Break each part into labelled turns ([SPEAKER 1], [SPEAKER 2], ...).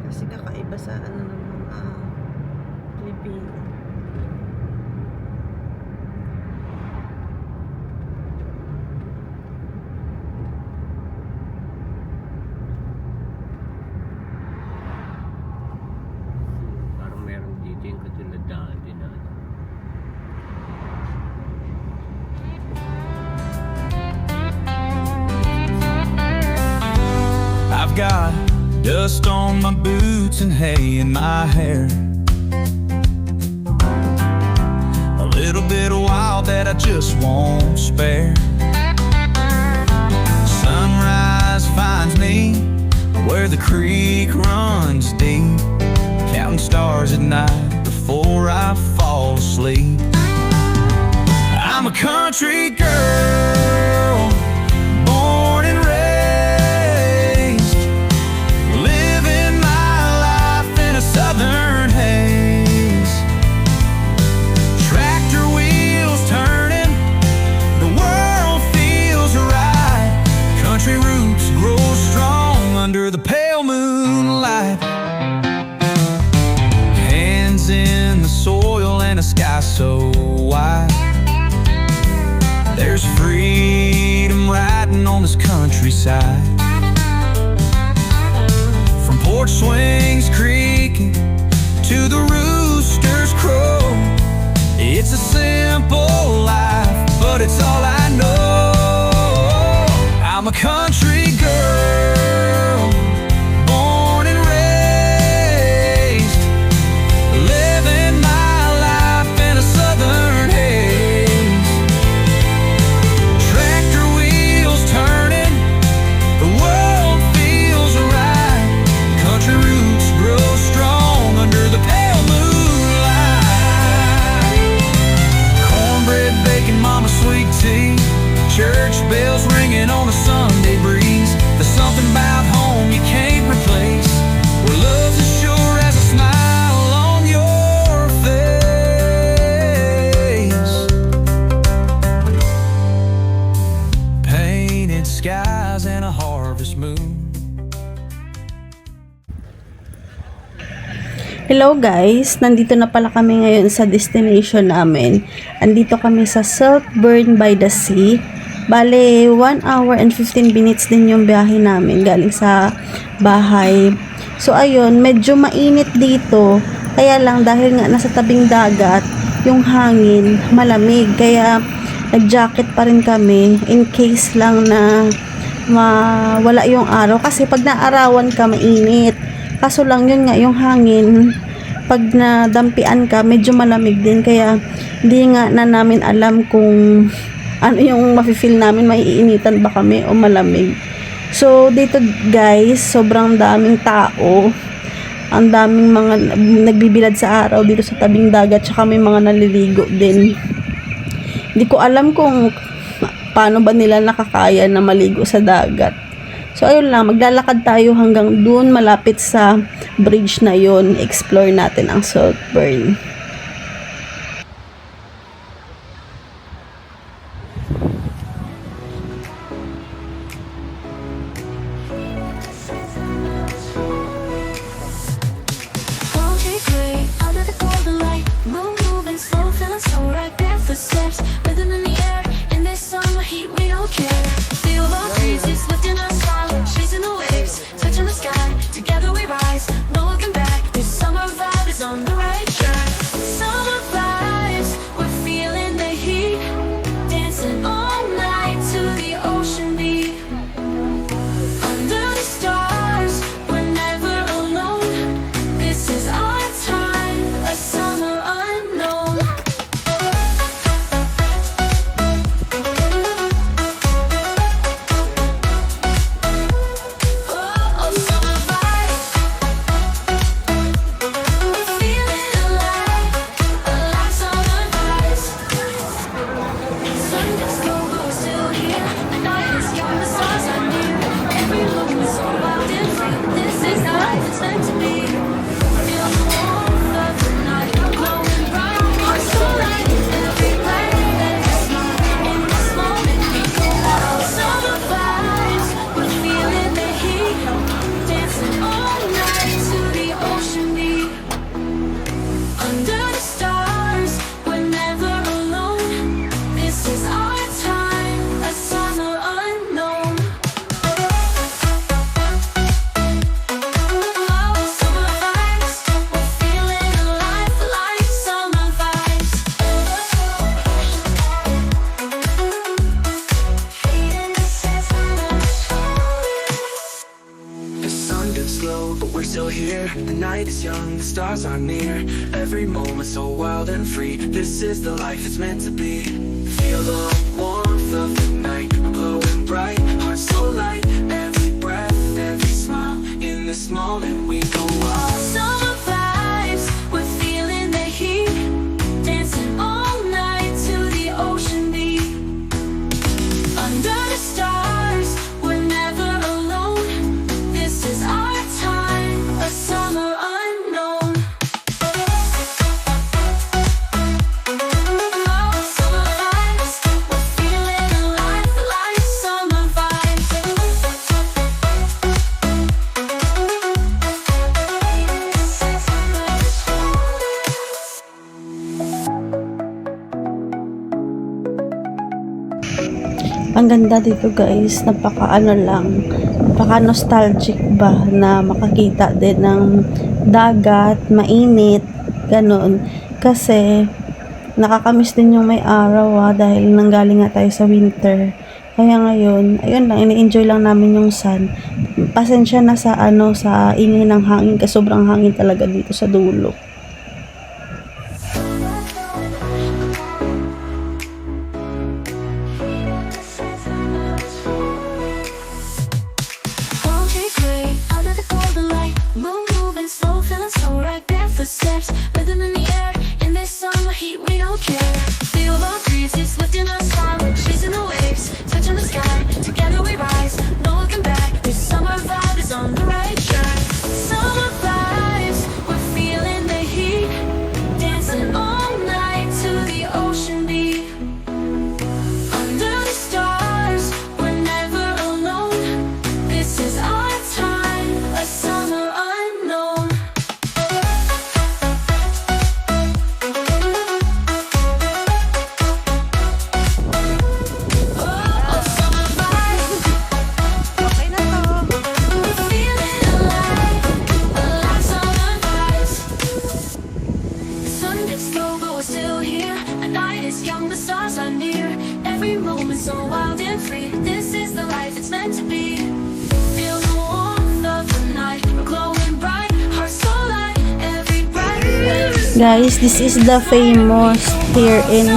[SPEAKER 1] Kasi kakaiba sa ano ng mga Pilipino.
[SPEAKER 2] Parang meron dito yung katulad dati na ano.
[SPEAKER 3] I've got dust on my boots and hay in my hair. A little bit of wild that I just won't spare. Sunrise finds me where the creek runs deep, counting stars at night before I fall asleep. I'm a country girl, born and raised, living my life in a southern haze. Tractor wheels turning, the world feels right. Country roots grow strong under the pale moonlight. Hands in the soil and a sky so wide. There's freedom riding on this countryside. From porch swings creaking to the rooster's crow, it's a simple life, but it's all I know. I'm a country girl, born and raised, living my life in a southern haze. Tractor wheels turning, the world feels right. Country roots grow strong under the pale moonlight. Cornbread, bacon, mama, sweet tea, church bells ringing on a Sunday breeze. There's something about home you can't replace, where love's as sure as a smile on your face. Painted skies and a harvest moon.
[SPEAKER 1] Hello guys, nandito na pala kami ngayon sa destination namin. Andito kami sa Saltburn by the Sea. Bale, 1 hour and 15 minutes din yung biyahe namin galing sa bahay. So ayun, medyo mainit dito. Kaya lang dahil nga nasa tabing dagat, yung hangin malamig. Kaya nag-jacket pa rin kami in case lang na mawala yung araw. Kasi pag naarawan ka, mainit. Kaso lang yun nga, yung hangin, pag nadampian ka, medyo malamig din. Kaya hindi nga na namin alam kung ano yung mafe-feel namin, maiinitan ba kami o malamig. So dito guys, sobrang daming tao. Ang daming mga nagbibilad sa araw dito sa tabing dagat, tsaka may mga naliligo din. Hindi ko alam kung paano ba nila nakakaya na maligo sa dagat. So ayun lang, maglalakad tayo hanggang dun malapit sa bridge na yun. Explore natin ang Saltburn.
[SPEAKER 4] Concrete gray, under the golden light, moon moving slow, feeling so right. Barefoot steps, rhythm in the air. In this summer heat, we don't care. Feel the breezes lifting us high, chasing the waves, touching the sky. Together we rise, no looking back. This summer vibe is on the right track.
[SPEAKER 3] the night is young, the stars are near. Every moment so wild and free. This is the life it's meant to be. Feel the warmth of the night, glowing bright, heart so light. Every breath, every smile, in this moment we go wild.
[SPEAKER 4] Summer vibes, we're feeling the heat, dancing all night to the ocean beat. Under the stars, we're never alone. This is our time, a summer unknown. Oh, summer vibes, we're feeling alive, like summer vibes.
[SPEAKER 1] Ang ganda dito guys, napaka nostalgic ba na makakita din ng dagat, mainit, ganun. Kasi nakakamiss din yung may araw dahil nanggaling nga tayo sa winter. Kaya ngayon, ayun lang, ini-enjoy lang namin yung sun. Pasensya na sa sa ingay ng hangin kasi sobrang hangin talaga dito sa dulo.
[SPEAKER 4] Okay, great. Under the golden light, moon moving slow, feeling so right. Barefoot steps, rhythm in the air. In this summer heat, we don't care. Feel the breezes lifting us high, chasing the waves, touching the sky. Together we rise, no looking back. This summer vibe is on the right track. Summer vibes, we're feeling the heat, dancing all night to the ocean beat. Under the stars, we're never alone. This is our time, a summer unknown. Oh, summer vibes. We're feeling alive, alive summer vibes. The sun gets low, but we're still here. The night is young, the stars are near. Every moment so wild and free. This is the life it's meant to be. Feel the warmth of the night, we're glowing bright, hearts so light. Every breath, every
[SPEAKER 1] Guys, this is the famous here in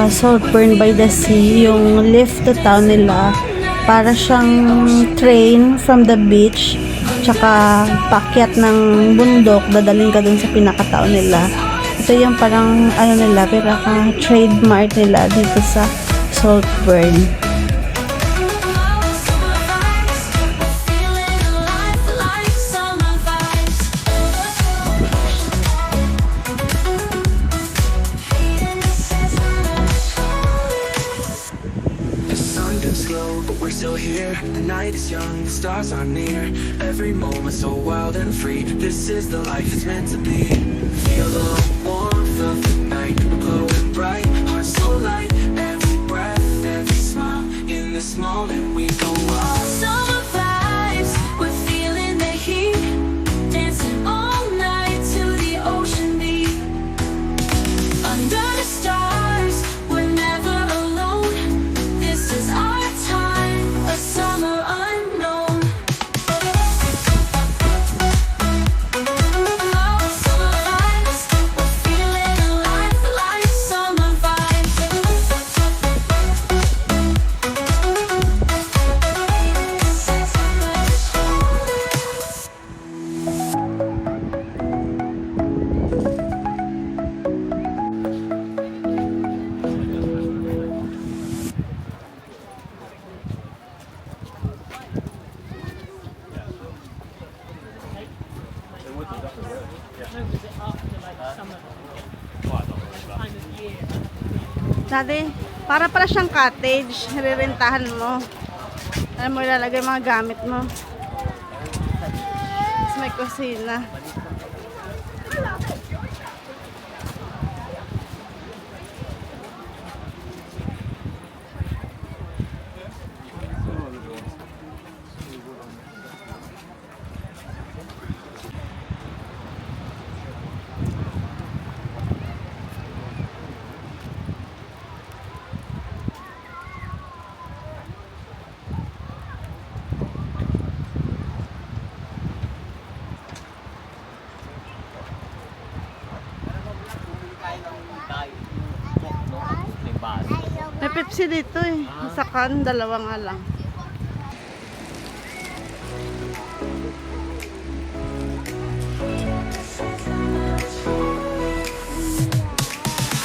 [SPEAKER 1] Saltburn by the Sea, yung lift to town nila. Para siyang train from the beach, tsaka pakyat ng bundok, dadaling ka dun sa pinakataon nila. Ito yung parang nila, pinaka trademark nila dito sa Saltburn.
[SPEAKER 4] summer vibes. We're feeling alive, like summer vibes.
[SPEAKER 3] The sun dips slow, but we're still here. The night is young, the stars are near. Every moment so wild and free. This is the life it's meant to be. Feel the warmth of the night, glowing bright, heart so light. Every breath, every smile, in this moment we go wild.
[SPEAKER 4] Summer vibes, we're feeling the heat, dancing all night to the ocean beat. Under the stars, we're never alone. This is our time, a summer unknown. Oh, summer vibes, we're feeling alive, like summer vibes.
[SPEAKER 1] Dati, para siyang cottage, rirentahan mo. Alam mo, ilalagay mga gamit mo. Tapos may kusina.
[SPEAKER 2] Ay, no, may base.
[SPEAKER 1] May Pepsi dito eh. Sa can, dalawa nga lang.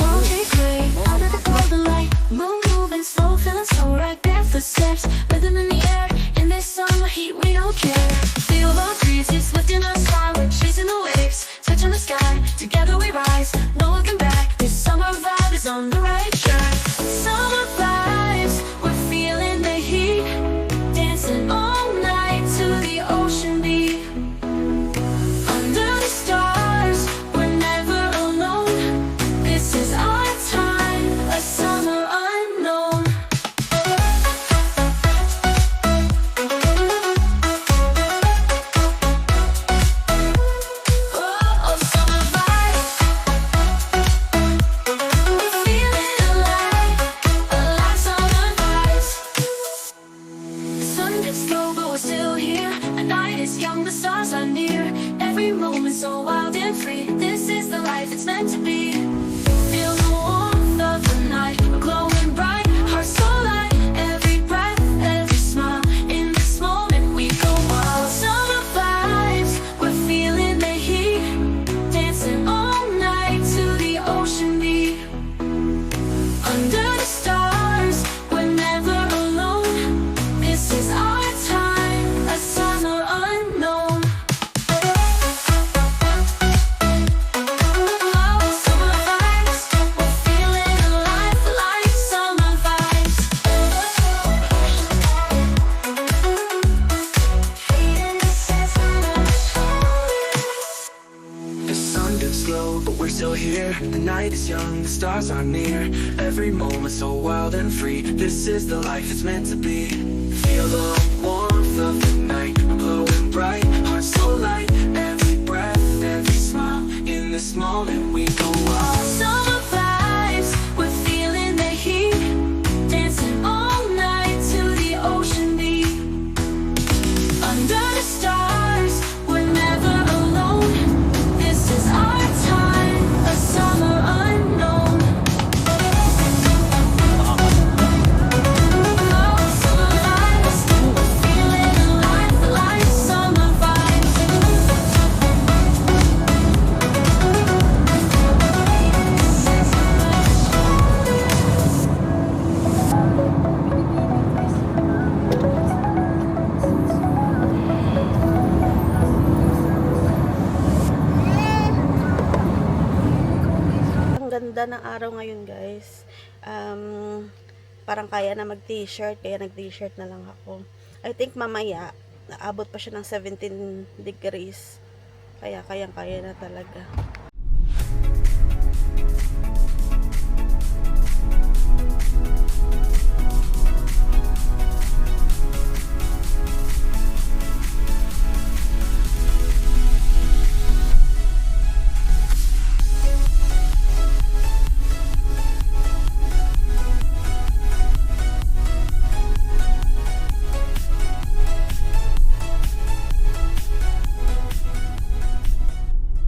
[SPEAKER 4] Okay, great. Under the golden light, moon moving slow, feeling so right. Barefoot steps, rhythm in the air. In this summer heat, we don't care. Feel the breezes lifting us high. We're chasing the waves, touching the sky. Together we rise, no looking back. This summer vibe is on the right track. Summer vibes, we're feeling the heat. Dancing all night to the ocean beat. Under the stars, we're never alone. This is our time, a summer unknown. Oh, summer vibes. We're feeling alive, summer vibes. The sun gets low, but we're still here. The night is young, the stars are near. Every moment so wild and free. This is the life it's meant to be. Feel the warmth of the night, we're glowing bright, hearts so light. Every breath, every smile. In this moment we go wild. Summer vibes, we're feeling the heat. Dancing all night to the ocean beat. Under the stars, we're never alone. This is our time, a summer unknown. Oh, summer vibes, we're feeling alive like summer vibes.
[SPEAKER 3] The sun gets low, but we're still here. The night is young, the stars are near. Every moment so wild and free. This is the life it's meant to be. Feel the warmth of the night, glowing bright, hearts so light. Every breath, every smile. In this moment we go wild.
[SPEAKER 4] Summer vibes, we're feeling the heat. Dancing all night to the ocean beat. Under the stars, we're never alone. This is our time, a summer unknown. Oh, summer vibes, we're feeling alive like summer vibes.
[SPEAKER 1] Ang ganda ng araw ngayon, guys. Parang kaya na mag-t-shirt, kaya nag-t-shirt na lang ako. I think mamaya, naabot pa siya ng 17 degrees. Kaya kayang-kaya na talaga.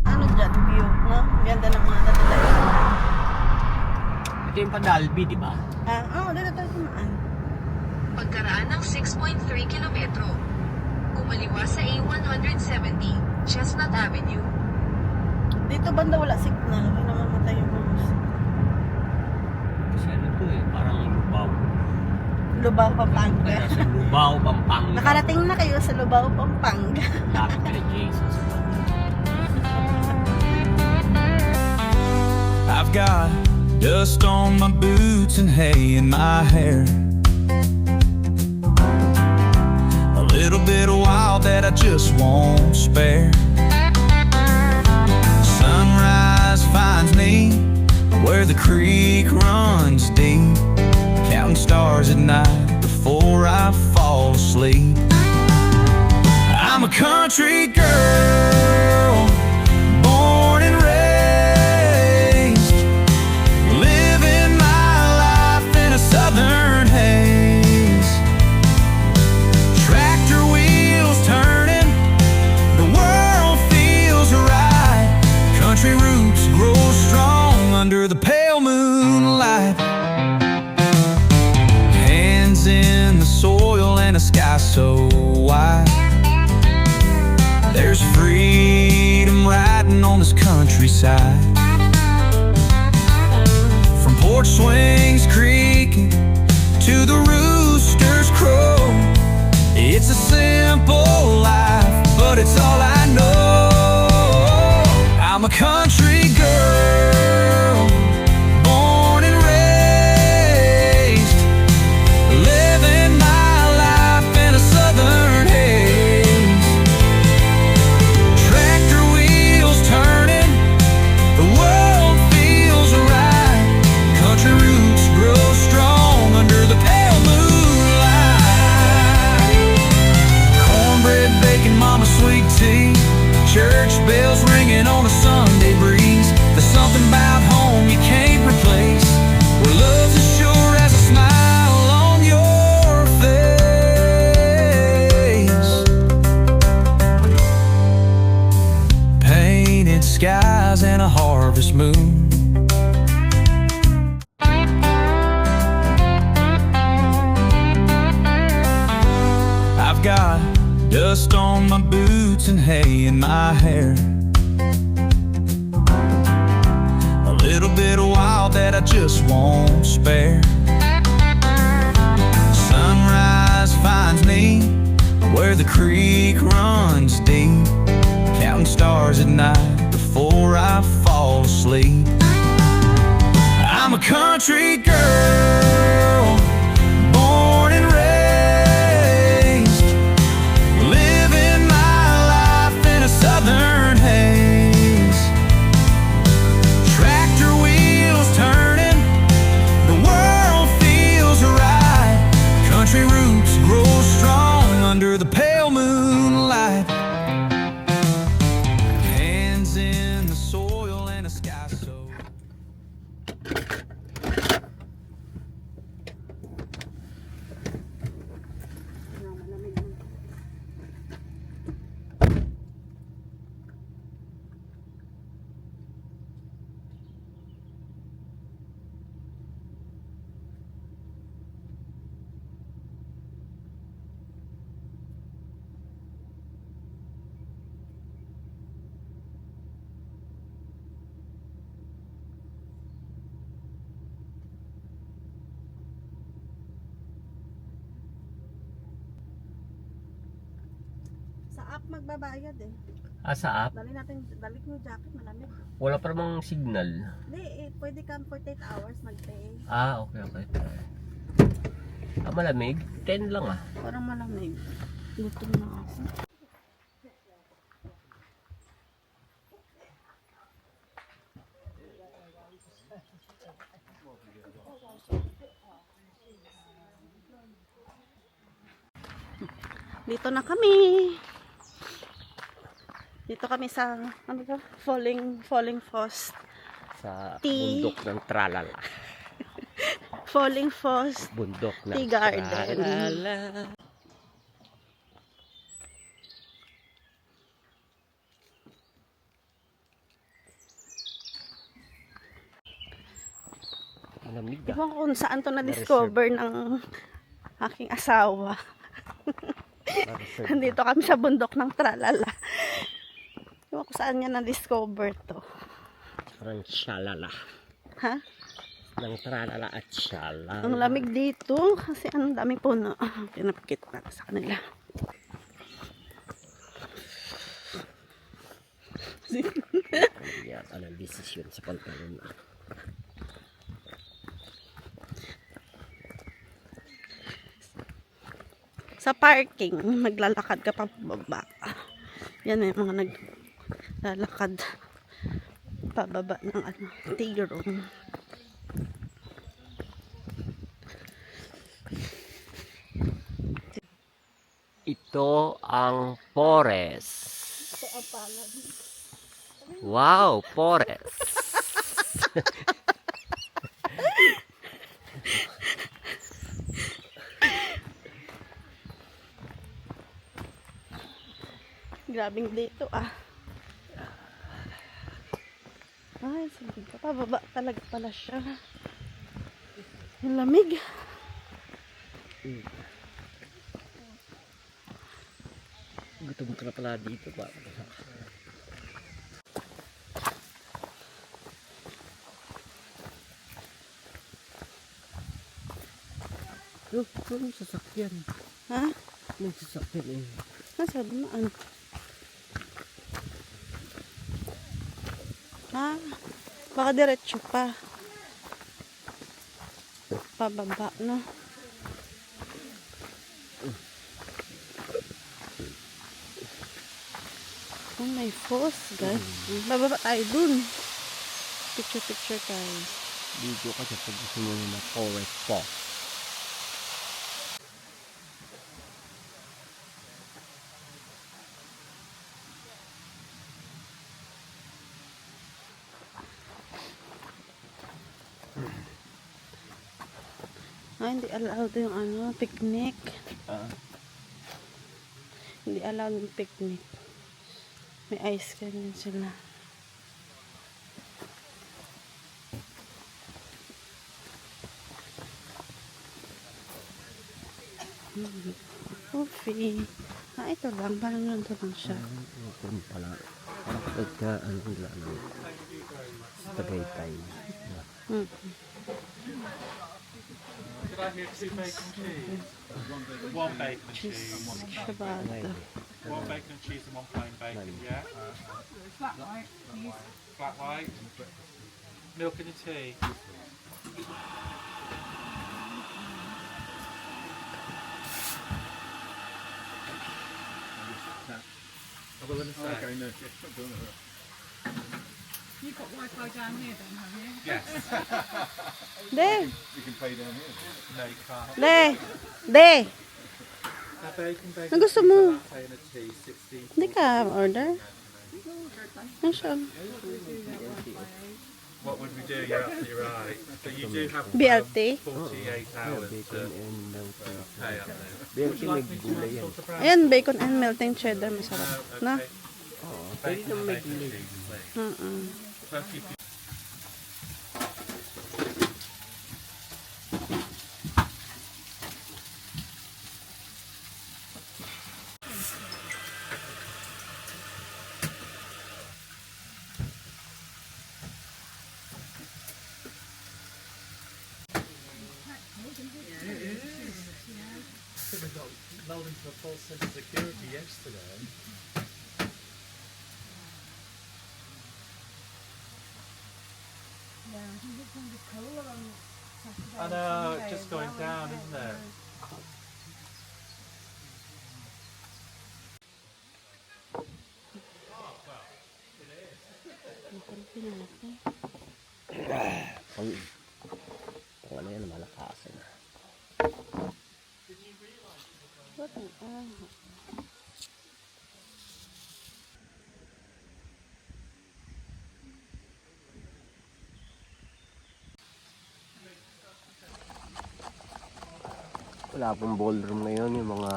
[SPEAKER 1] Ano dyan, view, no? Ganda ng mga natalayan.
[SPEAKER 2] Ito yung Padalbi, di ba?
[SPEAKER 1] Dito tayo kumaan.
[SPEAKER 5] Pagkaraan ng 6.3 kilometro, kumaliwa sa A170, Chestnut Avenue.
[SPEAKER 1] Dito banda wala signal, kaya namamatay yung bus.
[SPEAKER 2] Kasi ano to eh, parang Lubao.
[SPEAKER 1] Lubao, Pampanga.
[SPEAKER 2] Kaya sa Lubao, Pampanga.
[SPEAKER 1] Nakarating na kayo sa Lubao, Pampanga.
[SPEAKER 2] Lapit kay Jesus.
[SPEAKER 3] I've got dust on my boots and hay in my hair. A little bit of wild that I just won't spare. Sunrise finds me where the creek runs deep, counting stars at night before I fall asleep. I'm a country girl, born and raised, living my life in a southern haze. Tractor wheels turning, the world feels right. Country roots grow strong under the pale moon. countryside. From porch swings creaking to the rooster's crow, it's a simple life, but it's all I know. I'm a country girl, born and raised, living my life in a southern haze. Tractor wheels turning, the world feels right. Country roots grow strong under the pale moonlight. Cornbread, bacon, mama, sweet tea, church bells ringing on a Sunday breeze. There's something about home you can't replace, where love's as sure as a smile on your face. Painted skies and a harvest moon. I've got dust on my boots and hay in my hair, a little bit of wild that I just won't spare. Sunrise finds me where the creek runs deep, counting stars at night before I fall asleep. I'm a country girl, born and raised, living my life in a southern haze. Tractor wheels turning, the world feels right. Country roots grow strong under the pale moonlight. Hands in the soil and a sky so.
[SPEAKER 1] Sa app magbabayad eh.
[SPEAKER 2] Sa app?
[SPEAKER 1] Dali mo jacket, malamig.
[SPEAKER 2] Wala pa namang signal.
[SPEAKER 1] Hindi, pwede kang 48 hours mag-pay.
[SPEAKER 2] Okay. Malamig? 10 lang ah.
[SPEAKER 1] Parang malamig. Gutom na ako. Dito na kami. Dito kami sa ano ba? Falling Falls.
[SPEAKER 2] Sa
[SPEAKER 1] Tea.
[SPEAKER 2] bundok ng Tralala.
[SPEAKER 1] Falling Falls
[SPEAKER 2] Bundok ng
[SPEAKER 1] Tea Garden.
[SPEAKER 2] Tralala. Malamig ah.
[SPEAKER 1] Ewan ko kung saan to na-discover ng aking asawa. Nandito kami sa bundok ng Tralala. Ewan ko saan niya na-discover to.
[SPEAKER 2] Parang Shalala.
[SPEAKER 1] Ha?
[SPEAKER 2] Ng Tralala at Shalala.
[SPEAKER 1] Ang lamig dito kasi ang daming puno. Pinapakit na sa kanila.
[SPEAKER 2] Yan, anong desisyon sa pantalon na.
[SPEAKER 1] Sa parking, maglalakad ka pa pababa. Yan eh, mga naglalakad pababa ng ano, tea room.
[SPEAKER 2] Ito ang forest. Wow, forest.
[SPEAKER 1] Grabing dito ah. Ay, sabi ko, pababa talaga pala siya. Ang lamig.
[SPEAKER 2] Gutom ka na pala dito ba? Oh, may sasakyan.
[SPEAKER 1] Ha?
[SPEAKER 2] May sasakyan eh.
[SPEAKER 1] Nasa dumaan. Ha? Baka diretso pa. Pababa, no? Oh, may falls, guys. Bababa tayo dun. Picture tayo.
[SPEAKER 2] Video ka sa pag gusto mo na forest po.
[SPEAKER 1] Hindi allowed yung ano, picnic.
[SPEAKER 2] Ah,
[SPEAKER 1] Hindi allowed yung picnic. May ice cream din sila. Coffee. Ito lang. Parang nandun lang siya.
[SPEAKER 2] ito pala. Parang pagka, ano nila, ano, Tagaytay.
[SPEAKER 1] Hmm.
[SPEAKER 6] Did I hear 2 bacon cheese? 1 bacon cheese.
[SPEAKER 1] Shabada.
[SPEAKER 6] 1 bacon cheese and 1 plain bacon, yeah? Flat white, please. Flat white. Milk in the tea. What was I going to say?
[SPEAKER 3] Okay, no.
[SPEAKER 7] You've got Wi-Fi down here then, have you?
[SPEAKER 6] Yes.
[SPEAKER 1] De!
[SPEAKER 3] You can pay down here.
[SPEAKER 6] No, you can't.
[SPEAKER 1] De! De!
[SPEAKER 6] A bacon,
[SPEAKER 1] Ang gusto mo?
[SPEAKER 6] latte and a tea, 16.
[SPEAKER 1] Hindi ka order? Ano siya?
[SPEAKER 6] What would we do? You're absolutely right. So you do have
[SPEAKER 1] BLT?
[SPEAKER 6] 48 hours to
[SPEAKER 2] Bacon and milk.
[SPEAKER 6] pay up there.
[SPEAKER 2] BLT may gulay yan.
[SPEAKER 1] Ayan, bacon and melting cheddar. Masarap. No?
[SPEAKER 2] Oo, pwede naman may gulay.
[SPEAKER 6] First you
[SPEAKER 8] lulled into a false sense of security yesterday.
[SPEAKER 6] I know, it's just going down, isn't it?
[SPEAKER 2] Kung ano yan, malakasan. Wala pong ballroom ngayon, yung mga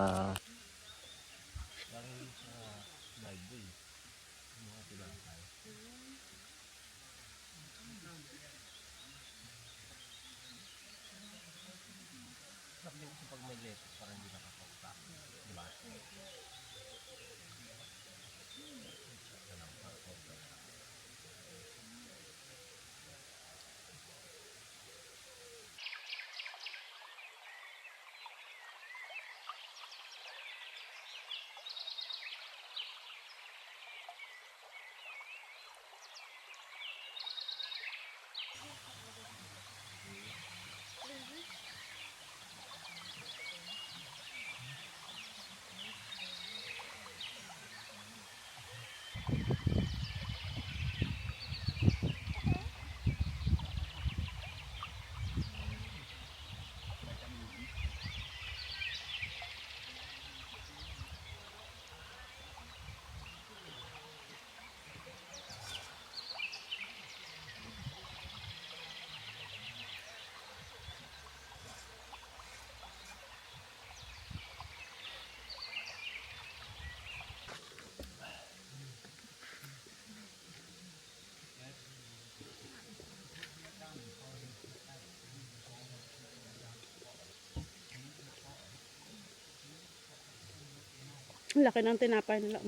[SPEAKER 1] Ang laki ng tinapay nila.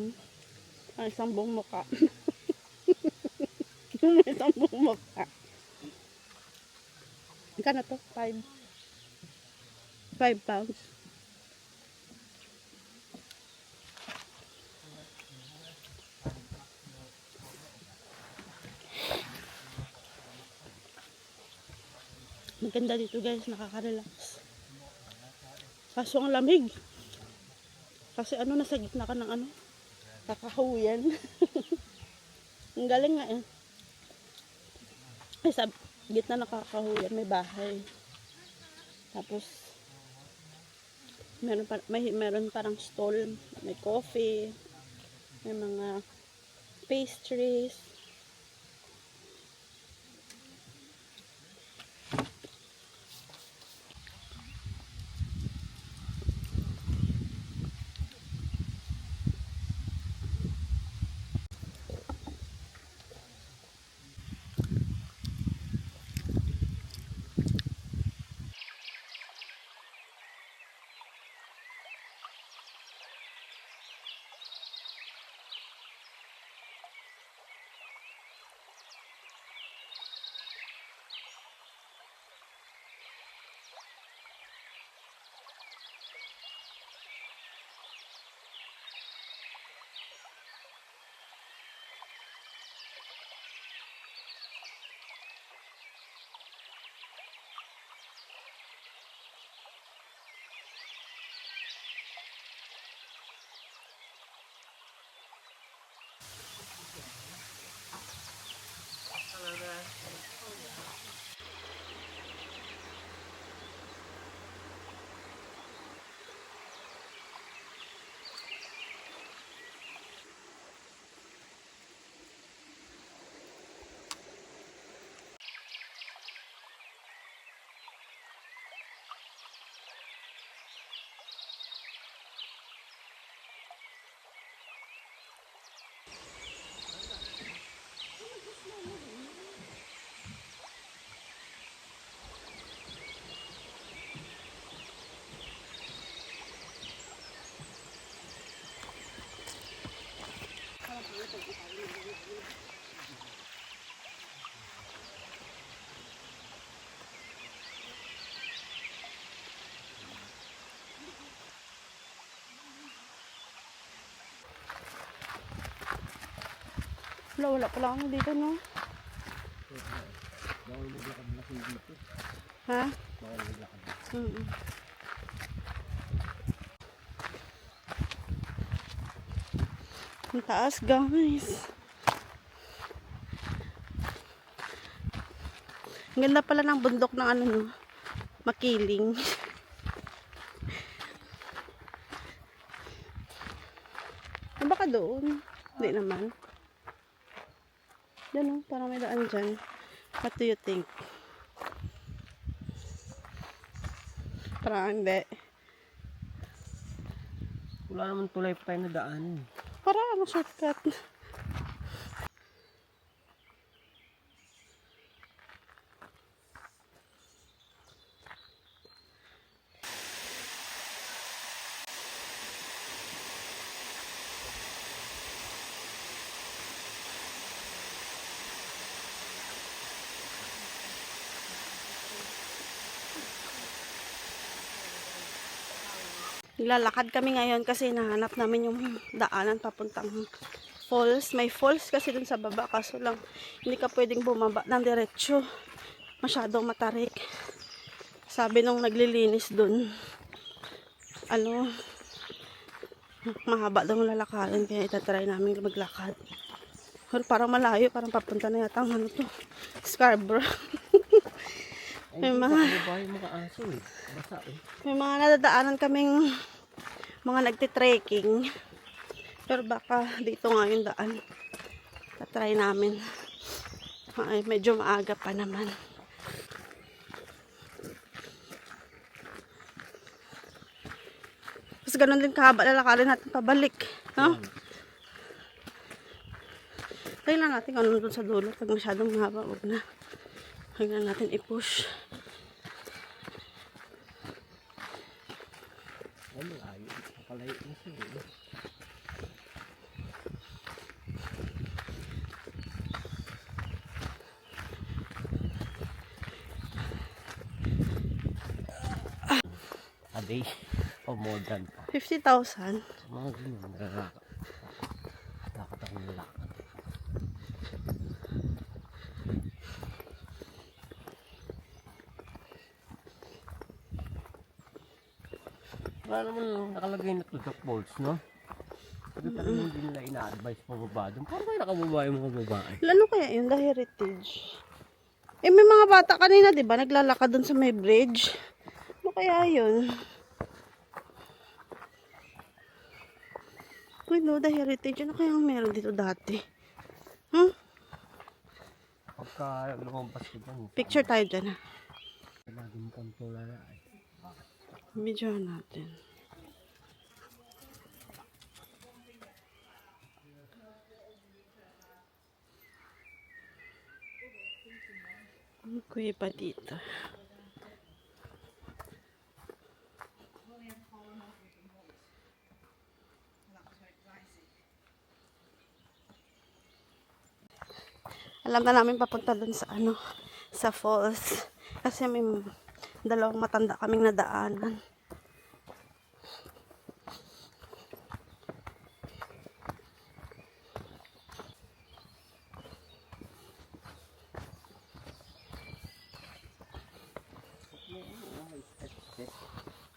[SPEAKER 1] Ang isang buong mukha. Yung isang buong mukha. Ika na to? 5. £5. Maganda dito guys, nakaka-relax. Kaso ang lamig. Kasi nasa gitna ka ng kakahuyan. Ang galing nga eh. Ay, sa gitna ng kakahuyan may bahay. Tapos meron parang stall, may coffee, may mga pastries. Wala pala kami dito, no?
[SPEAKER 2] Bawal maglakad na kayo dito.
[SPEAKER 1] Ha?
[SPEAKER 2] Bawal maglakad.
[SPEAKER 1] Ang taas, guys. Ang ganda pala ng bundok ng no? Makiling. Baka doon. Hindi naman. Yan parang may daan dyan. What do you think? Parang hindi.
[SPEAKER 2] Wala naman tulay pa tayo na daan.
[SPEAKER 1] Parang shortcut. Lalakad kami ngayon kasi nahanap namin yung daanan papuntang falls. May falls kasi dun sa baba, kaso lang hindi ka pwedeng bumaba ng diretsyo. Masyadong matarik. Sabi nung naglilinis dun, mahaba daw lalakarin, kaya itatry namin maglakad. Pero parang malayo, parang papunta na yata ang Scarborough. May mga
[SPEAKER 2] aso eh. Basa eh.
[SPEAKER 1] May mga nadadaanan kaming mga nagtitrekking. Pero baka dito nga yung daan. Tatry namin. Ay, medyo maaga pa naman. Mas ganun din kahaba lalakarin natin pabalik. No? Tingnan natin kung ano dun sa dulo. Pag masyadong mahaba, huwag na. Tingnan natin i-push.
[SPEAKER 2] Ano ayaw? Nakalayo na siya eh. day. O more than pa.
[SPEAKER 1] 50,000.
[SPEAKER 2] Mga ganyan, nalalakad. Lakad ako nalakad. Wala naman nakalagay na to sa polls, no? Pero talagang hindi nila ina-advise pababa doon. Paano kayo nakababa yung mga babae?
[SPEAKER 1] Ano kaya yun? The Heritage. Eh, may mga bata kanina, di ba? Naglalakad dun sa may bridge. Ano kaya yun? Uy, no, The Heritage. Ano kaya ang meron dito dati?
[SPEAKER 2] Pagka lumampas ko dyan,
[SPEAKER 1] Picture tayo dyan, ha?
[SPEAKER 2] laging kanto lala eh.
[SPEAKER 1] Video natin. Kuya pa dito. Alam na namin papunta dun sa ano, sa falls. Kasi may dalawang matanda kaming nadaanan.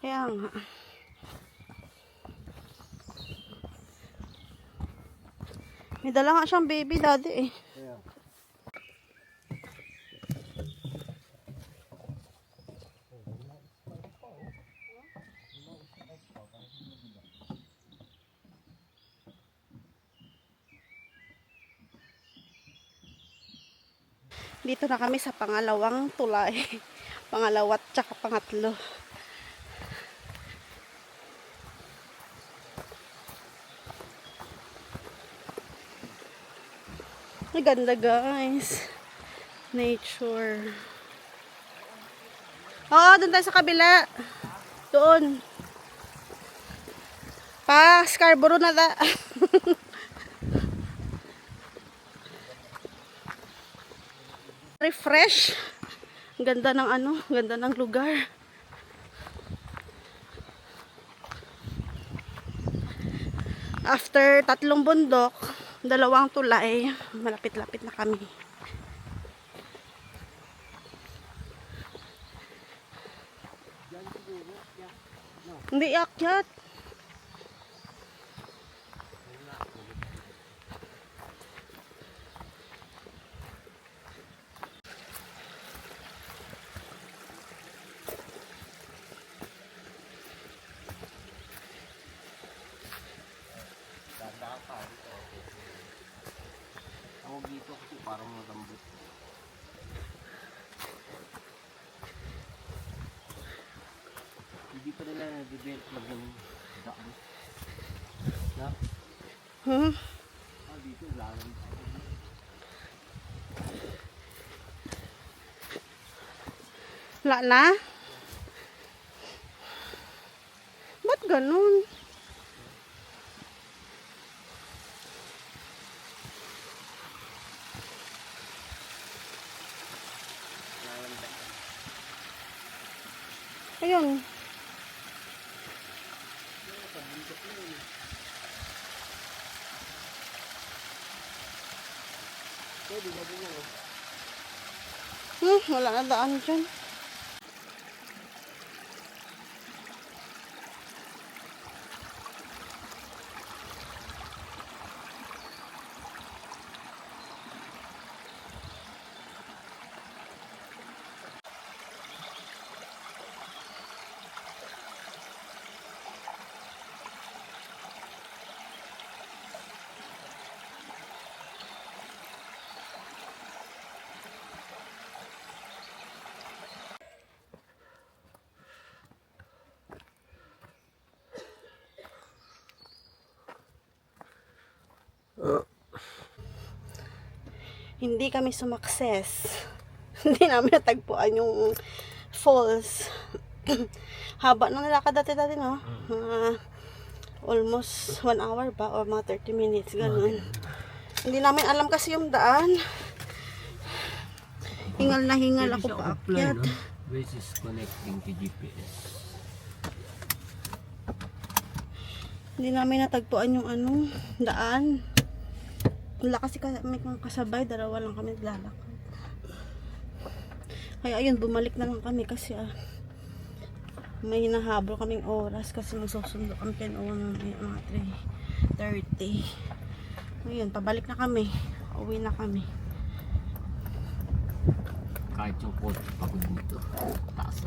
[SPEAKER 1] Kaya nga. May dala nga siyang baby daddy eh. Dito na kami sa pangalawang tulay. Pangalawa at saka pangatlo. Ang ganda guys. Nature. Oo, doon tayo sa kabila. Doon. Pa, Scarborough na da. Refresh. Ang ganda ng ano, ganda ng lugar. After 3 bundok, 2 tulay, malapit-lapit na kami. Hindi akyat.
[SPEAKER 2] Tawag dito kasi parang malambot. Hindi pa nila na-develop ng daan. Na? Dito lalang.
[SPEAKER 1] Wala na? Ba't ganun? Ayun. Wala na daan dyan. Hindi kami sumakses. Hindi namin natagpuan yung falls. Haba nang nilakad dati-dati, no? Almost 1 hour ba? O mga 30 minutes, ganun. Hindi namin alam kasi yung daan. Hingal na hingal ako paakyat.
[SPEAKER 2] Waze is connecting to GPS.
[SPEAKER 1] Hindi namin natagpuan yung ano, daan. Wala kasi kami kasabay, dalawa lang kami naglalakad. Kaya ayun, bumalik na lang kami kasi may hinahabol kaming oras kasi magsusundo kami kay Noah mga 3:30. Ayun, pabalik na kami. Uwi na kami.
[SPEAKER 2] Kahit yung coach, pagod dito. Taas.